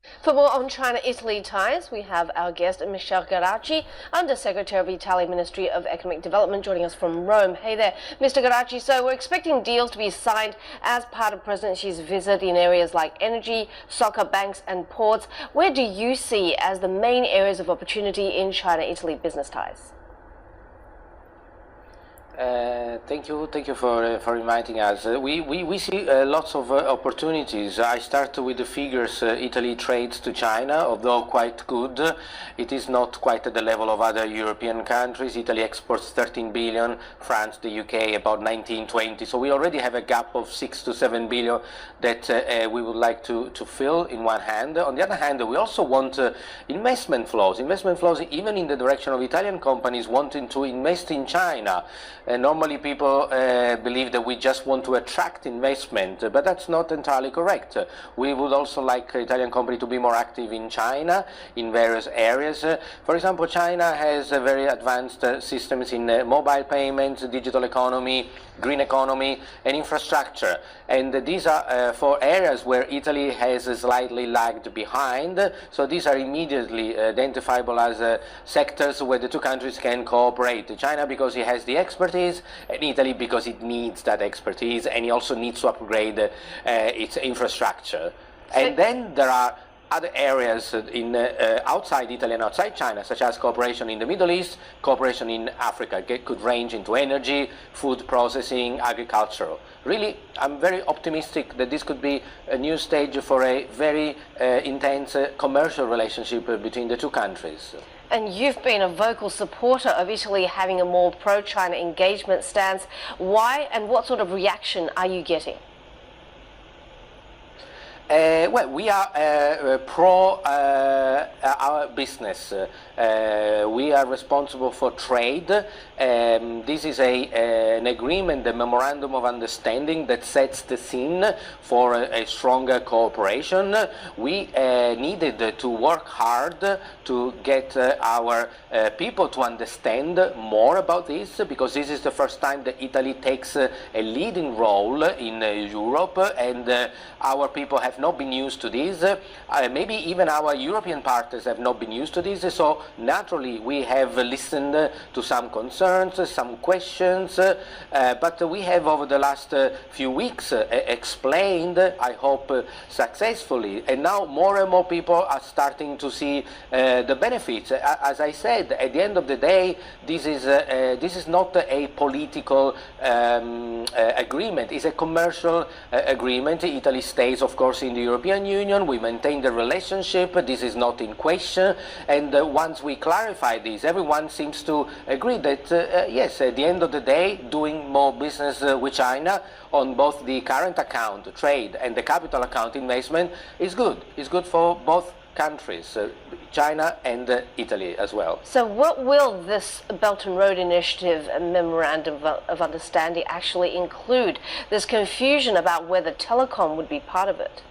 For more on China-Italy ties, we have our guest Michele Geraci, Undersecretary of the Italian Ministry of Economic Development, joining us from Rome. Hey there, Mr. Geraci. So we're expecting deals to be signed as part of President Xi's visit in areas like energy, soccer, banks and ports. Where do you see as the main areas of opportunity in China-Italy business ties? Thank you for inviting us. We see lots of opportunities. I start with the figures. Italy trades to China, although quite good. It is not quite at the level of other European countries. Italy exports 13 billion, France, the UK about 19-20. So we already have a gap of 6 to 7 billion that we would like to fill in one hand. On the other hand, we also want investment flows even in the direction of Italian companies wanting to invest in China. Normally people believe that we just want to attract investment, but that's not entirely correct. We would also like Italian company to be more active in China in various areas. For example, China has very advanced systems in mobile payments, digital economy, green economy and infrastructure. And these are for areas where Italy has slightly lagged behind. So these are immediately identifiable as sectors where the two countries can cooperate. China because it has the expertise, and Italy because it needs that expertise, and it also needs to upgrade its infrastructure. And then there are other areas in outside Italy and outside China, such as cooperation in the Middle East, cooperation in Africa. It could range into energy, food processing, agricultural. Really, I'm very optimistic that this could be a new stage for a very intense commercial relationship between the two countries. And you've been a vocal supporter of Italy having a more pro-China engagement stance. Why and what sort of reaction are you getting? Well, we are pro our business. We are responsible for trade. This is an agreement, the Memorandum of Understanding that sets the scene for a stronger cooperation. We needed to work hard to get our people to understand more about this, because this is the first time that Italy takes a leading role in Europe, and our people have not been used to this. Maybe even our European partners have not been used to this, so naturally we have listened to some concerns, some questions, but we have over the last few weeks explained, I hope successfully, and now more and more people are starting to see the benefits. As I said, at the end of the day, this is not a political agreement, it's a commercial agreement. Italy stays, of course, in the European Union. We maintain the relationship. This is not in question. And once we clarify this, everyone seems to agree that, yes, at the end of the day, doing more business with China on both the current account, trade, and the capital account investment is good. It's good for both countries, China and Italy as well. So what will this Belt and Road Initiative and Memorandum of Understanding actually include? There's confusion about whether telecom would be part of it.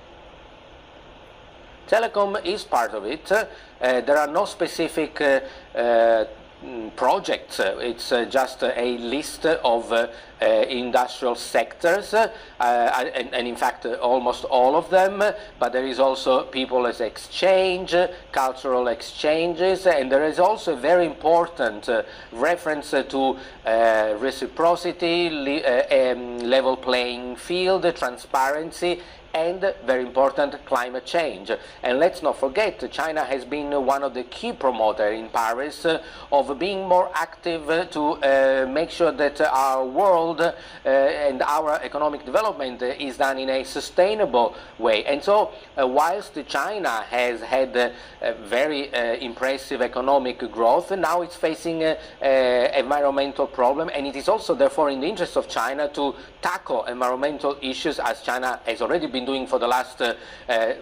Telecom is part of it. There are no specific projects. It's just a list of industrial sectors, and in fact almost all of them, but there is also people's exchange, cultural exchanges, and there is also a very important reference to reciprocity, level playing field, transparency, and very important, climate change. And let's not forget, China has been one of the key promoters in Paris of being more active to make sure that our world and our economic development is done in a sustainable way. And so whilst China has had very impressive economic growth, now it's facing an environmental problem, and it is also therefore in the interest of China to tackle environmental issues, as China has already been doing for the last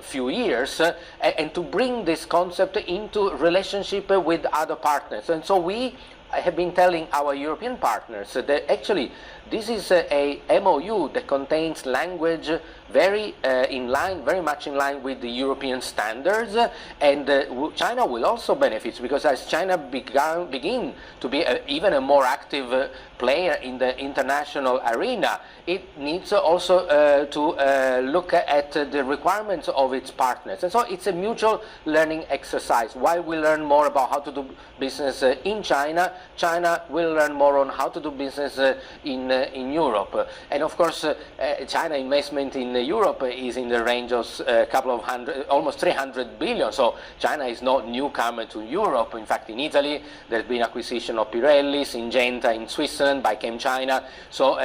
few years, and to bring this concept into relationship with other partners. And so we have been telling our European partners that actually this is a MOU that contains language very very much in line with the European standards, and China will also benefit, because as China begin to be even a more active player in the international arena, it needs also to look at the requirements of its partners. And so it's a mutual learning exercise. While we learn more about how to do business in China, China will learn more on how to do business in Europe. And of course, China investment in Europe is in the range of a couple of hundred, almost 300 billion. So China is not newcomer to Europe. In fact, in Italy, there's been acquisition of Pirelli, Syngenta in Switzerland by ChemChina. So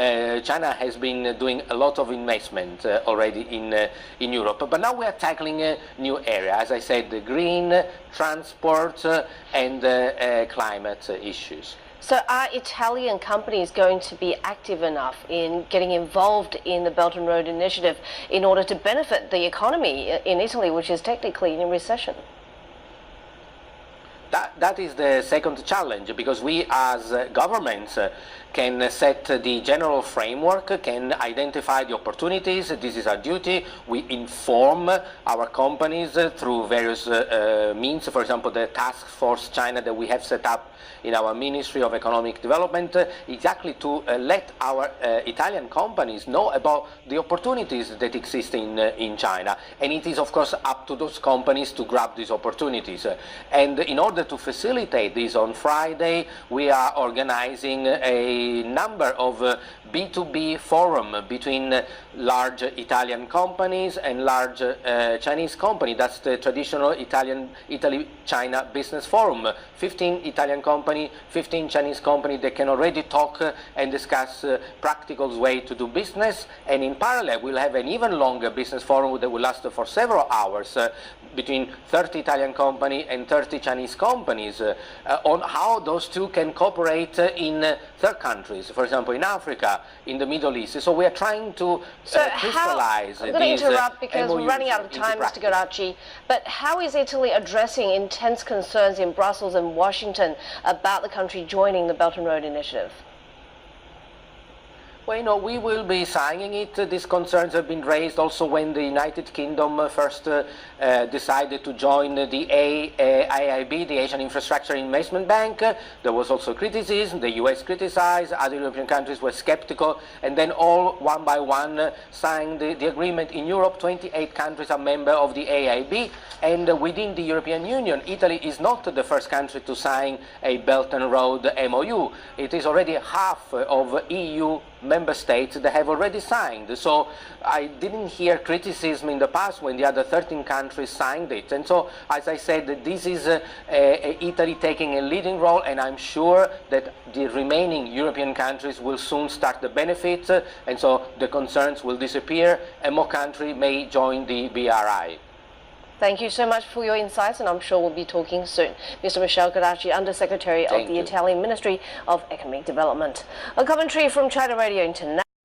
China has been doing a lot of investment already in Europe. But now we are tackling a new area, as I said, the green, transport, and climate issues. So are Italian companies going to be active enough in getting involved in the Belt and Road Initiative in order to benefit the economy in Italy, which is technically in recession? That is the second challenge, because we as governments can set the general framework, can identify the opportunities. This is our duty. We inform our companies through various means. For example, the task force China that we have set up in our Ministry of Economic Development, exactly to let our Italian companies know about the opportunities that exist in China. And it is, of course, up to those companies to grab these opportunities. And in order to facilitate this, on Friday, we are organizing a number of B2B forum between large Italian companies and large Chinese companies. That's the traditional Italy-China business forum. 15 Italian companies, 15 Chinese companies that can already talk and discuss practical way to do business. And in parallel, we'll have an even longer business forum that will last for several hours between 30 Italian companies and 30 Chinese companies on how those two can cooperate in third countries, for example, in Africa, in the Middle East. So we are trying to crystallize I'm going to interrupt because MOUs we're running out of time, Mr. Geraci. But how is Italy addressing intense concerns in Brussels and Washington about the country joining the Belt and Road Initiative? Well, you know, we will be signing it. These concerns have been raised also when the United Kingdom first decided to join the AIIB, the Asian Infrastructure Investment Bank. There was also criticism. The US criticized, other European countries were skeptical, and then all one by one signed the agreement. In Europe, 28 countries are members of the AIIB, and within the European Union, Italy is not the first country to sign a Belt and Road MOU. It is already half of EU member states that have already signed. So I didn't hear criticism in the past when the other 13 countries signed it. And so, as I said, this is Italy taking a leading role, and I'm sure that the remaining European countries will soon start the benefits, and so the concerns will disappear, and more countries may join the BRI. Thank you so much for your insights, and I'm sure we'll be talking soon. Mr. Michele Geraci, Under Secretary of the Italian Ministry of Economic Development. A commentary from China Radio International.